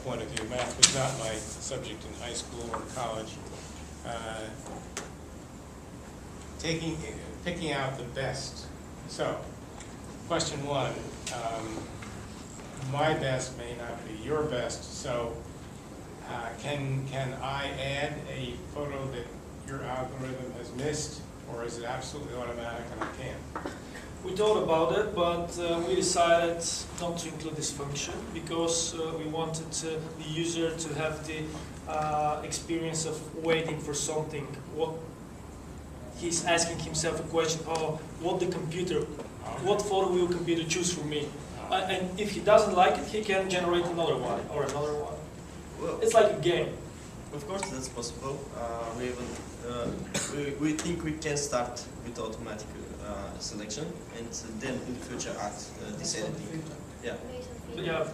point of view. Math was not my subject in high school or college. Picking out the best. So, question one, my best may not be your best, so can I add a photo that your algorithm has missed, or is it absolutely automatic and I can't? We thought about it, but we decided not to include this function because we wanted the user to have the experience of waiting for something. What he's asking himself a question: oh, what photo will the computer choose for me? And if he doesn't like it, he can generate another one or another one. Well, it's like a game. Of course, that's possible. We think we can start with automatic selection, and then in the future add this editing. Yeah. Yeah.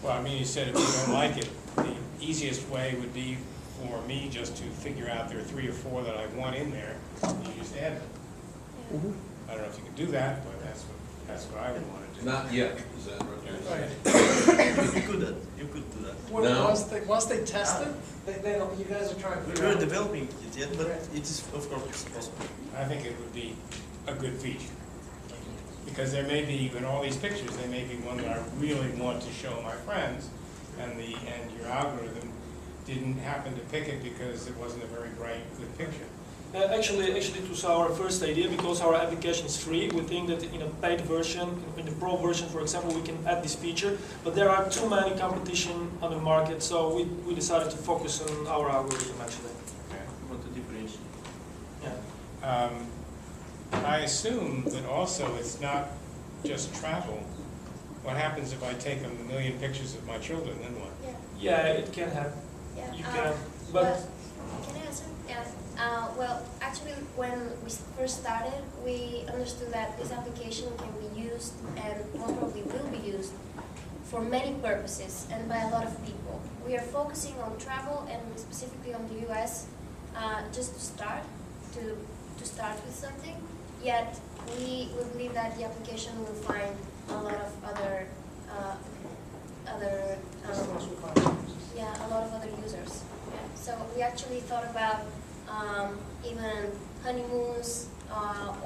Well, I mean, you said if you don't like it, the easiest way would be for me just to figure out there are 3 or 4 that I want in there, and you just add them. Mm-hmm. I don't know if you can do that, but that's what I would want to do. Not yet, is that right? You could do that. Well, No. once they test it, they don't. You guys are trying to figure We're out. developing it yet, but it is of course possible. I think it would be a good feature. Because there may be, in all these pictures, there may be one that I really want to show my friends, and your algorithm didn't happen to pick it because it wasn't a very bright, good picture. Actually, it was our first idea because our application is free. We think that in a paid version, in the pro version, for example, we can add this feature. But there are too many competition on the market, so we decided to focus on our algorithm actually. Okay. We want to differentiate. Yeah. I assume that also it's not just travel. What happens if I take 1 million pictures of my children, then what? Yeah, it can happen. Yeah. You can, but Can I answer? Yeah. Well, actually, when we first started, we understood that this application can be used and most probably will be used for many purposes and by a lot of people. We are focusing on travel and specifically on the US just to start with something. Yet we believe that the application will find a lot of other a lot of other users. Yeah. So we actually thought about even honeymoons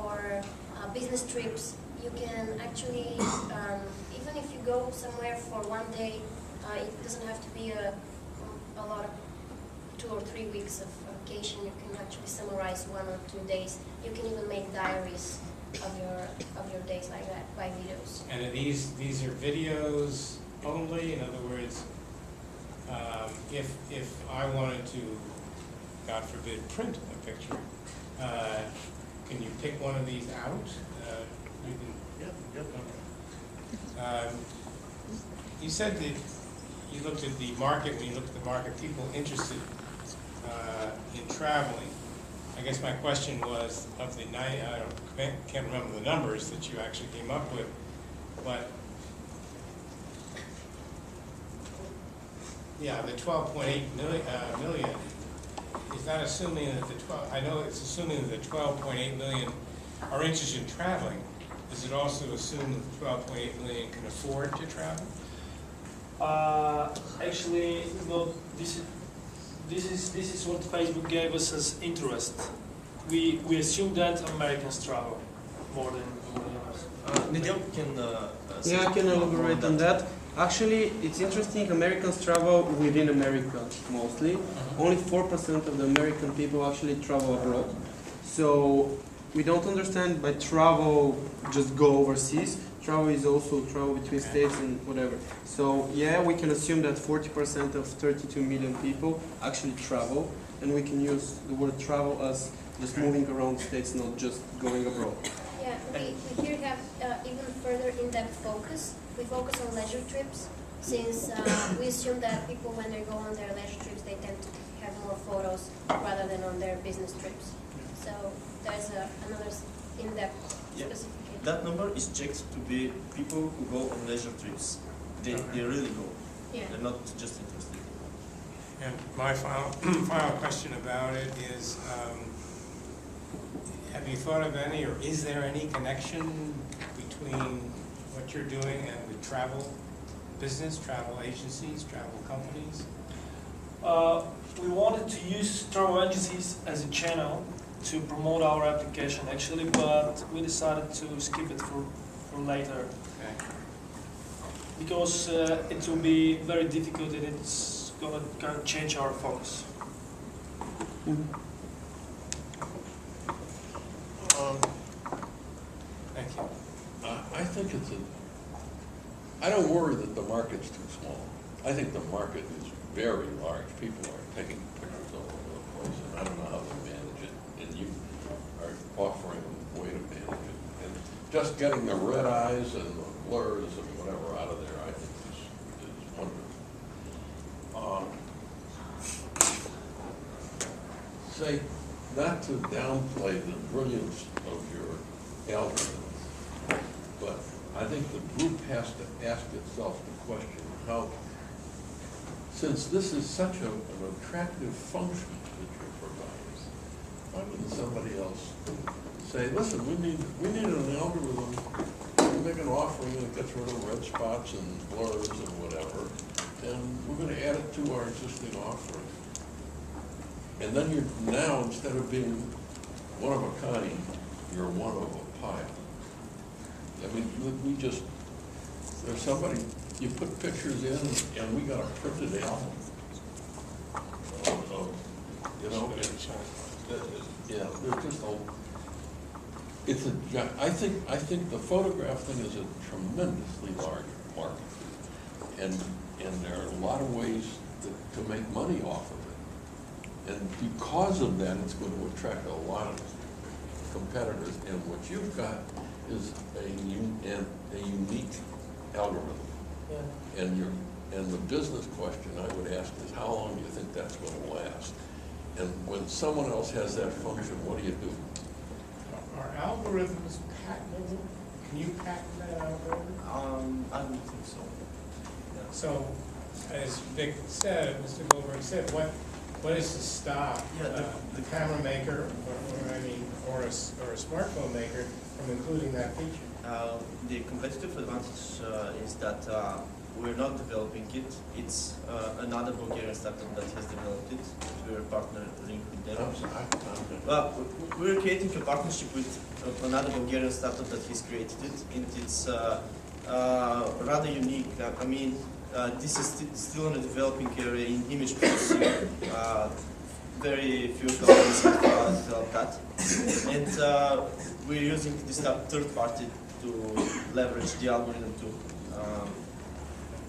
or business trips. You can actually, even if you go somewhere for one day, it doesn't have to be a lot of 2 or 3 weeks of vacation. You can actually summarize 1 or 2 days. You can even make diaries of your days like that by videos. And are these are videos only? In other words, if I wanted to, God forbid, print a picture, can you pick one of these out? You can. Yep. Okay. You said that you looked at the market. When you looked at the market, people interested in traveling. I guess my question was, of the I can't remember the numbers that you actually came up with, but yeah, the 12.8 million. Is that assuming that I know it's assuming that the 12.8 million are interested in traveling. Does it also assume that the 12.8 million can afford to travel? actually, no. This is what Facebook gave us as interest. We assume that Americans travel more than others. Nidil can. Yeah, I can elaborate on that. Actually, it's interesting, Americans travel within America mostly. Only 4% of the American people actually travel abroad. So we don't understand by travel, just go overseas. Travel is also travel between states and whatever. So yeah, we can assume that 40% of 32 million people actually travel. And we can use the word travel as just moving around states, not just going abroad. Yeah, we here have even further in-depth focus. We focus on leisure trips, since we assume that people, when they go on their leisure trips, they tend to have more photos rather than on their business trips. So there's another in-depth specification. That number is checked to be people who go on leisure trips. They really go. Yeah. They're not just interested. And my final question about it is, have you thought of any, or is there any connection between what you're doing and the travel business, travel agencies, travel companies? We wanted to use travel agencies as a channel to promote our application actually, but we decided to skip it for later Okay. because it will be very difficult and it's gonna kind of change our focus. Thank you. I think I don't worry that the market's too small. I think the market is very large. People are taking pictures all over the place, and I don't know how they manage it. And you are offering a way to manage it. And just getting the red eyes and the blurs and whatever out of there, I think is wonderful. Say, not to downplay the brilliance of your algorithms, but I think the group has to ask itself the question, how, since this is such an attractive function that you're providing, why wouldn't somebody else say, listen, we need an algorithm, we make an offering that gets rid of red spots and blurs and whatever, and we're gonna add it to our existing offering. And then you're now, instead of being one of a kind, you're one of a pile. I mean, we just, there's somebody, you put pictures in and we got a printed album. You know, yeah, there's just I think the photograph thing is a tremendously large market. And there are a lot of ways to make money off of it. And because of that, it's going to attract a lot of competitors. And what you've got is a unique algorithm. Yeah. And the business question I would ask is, how long do you think that's going to last? And when someone else has that function, what do you do? Are algorithms patentable? Can you patent that algorithm? I don't think so. Yeah. So, as Vic said, Mr. Goldberg said, what is to stop the camera maker, or a smartphone maker from including that feature? The competitive advantage is that we're not developing it. It's another Bulgarian startup that has developed it. We're partnering with them. Well, we're creating a partnership with another Bulgarian startup that has created it, and it's rather unique. I mean, this is still in a developing area in image processing. Very few companies have developed that. And we're using this third party to leverage the algorithm too.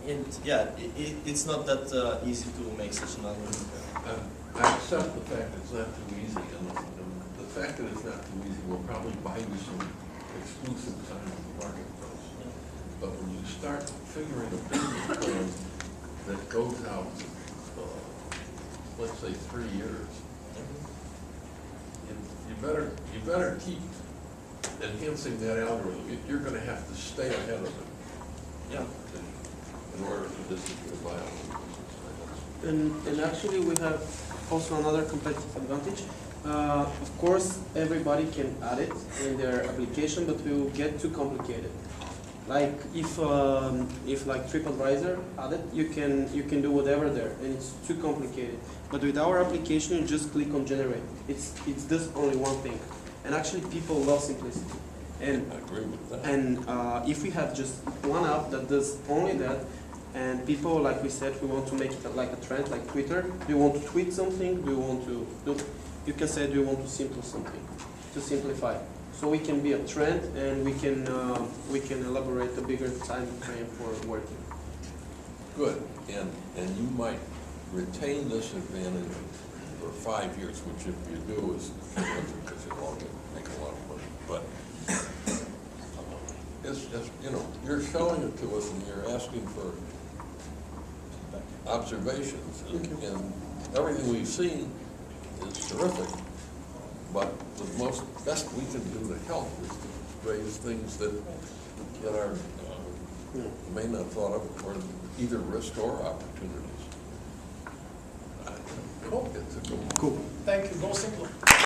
And yeah, it's not that easy to make such an algorithm. I accept the fact that it's not too easy, and the fact that it's not too easy will probably buy you some exclusive time in the marketplace. But when you start figuring a business plan that goes out, let's say 3 years, you better keep enhancing that algorithm. You're going to have to stay ahead of it. Yeah. In order for this to be a viable business. And actually we have also another competitive advantage. Of course, everybody can add it in their application, but we will get too complicated. Like if like TripAdvisor add it, you can do whatever there, and it's too complicated. But with our application, you just click on generate. It's just only one thing, and actually people love simplicity. And I agree with that. And if we have just one app that does only that, and people, like we said, we want to make it like a trend, like Twitter. Do you want to tweet something? Do you want to do? You can say, do you want to to simplify? So we can be a trend, and we can elaborate a bigger time frame for working. Good, and you might retain this advantage for 5 years, which if you do is because you'll all make a lot of money. But it's you know, you're showing it to us, and you're asking for observations, and everything we've seen is terrific. But the best we can do to help is to raise things that are may not thought of, or either risk or opportunities. I hope it's a good one. Cool. Thank you. Go Simplo.